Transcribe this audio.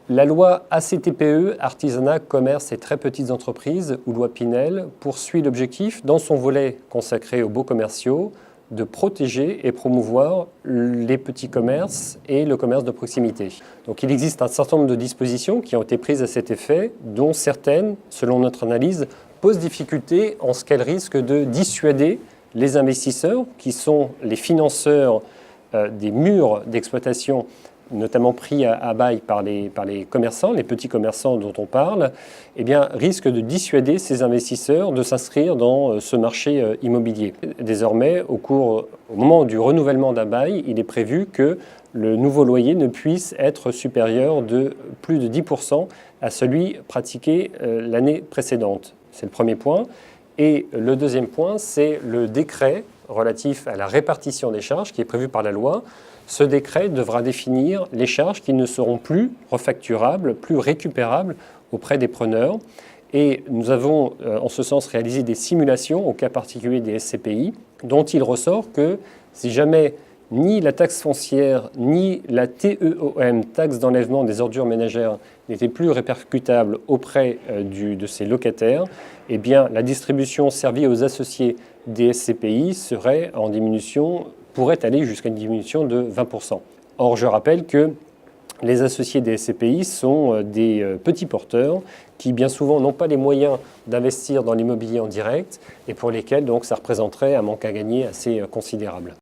La loi ACTPE, Artisanat, Commerce et Très Petites Entreprises, ou loi Pinel, poursuit l'objectif, dans son volet consacré aux baux commerciaux, de protéger et promouvoir les petits commerces et le commerce de proximité. Donc il existe un certain nombre de dispositions qui ont été prises à cet effet, dont certaines, selon notre analyse, posent difficulté en ce qu'elles risquent de dissuader les investisseurs, qui sont les financeurs des murs d'exploitation, notamment pris à bail par les commerçants, les petits commerçants dont on parle, eh bien, risquent de dissuader ces investisseurs de s'inscrire dans ce marché immobilier. Désormais, au moment du renouvellement d'un bail, il est prévu que le nouveau loyer ne puisse être supérieur de plus de 10% à celui pratiqué l'année précédente. C'est le premier point. Et le deuxième point, c'est le décret relatif à la répartition des charges qui est prévu par la loi. Ce décret devra définir les charges qui ne seront plus refacturables, plus récupérables auprès des preneurs. Et nous avons en ce sens réalisé des simulations au cas particulier des SCPI, dont il ressort que si jamais ni la taxe foncière, ni la TEOM, taxe d'enlèvement des ordures ménagères, n'étaient plus répercutables auprès de ces locataires, eh bien, la distribution servie aux associés des SCPI serait en diminution, pourrait aller jusqu'à une diminution de 20%. Or, je rappelle que les associés des SCPI sont des petits porteurs qui, bien souvent, n'ont pas les moyens d'investir dans l'immobilier en direct et pour lesquels donc, ça représenterait un manque à gagner assez considérable.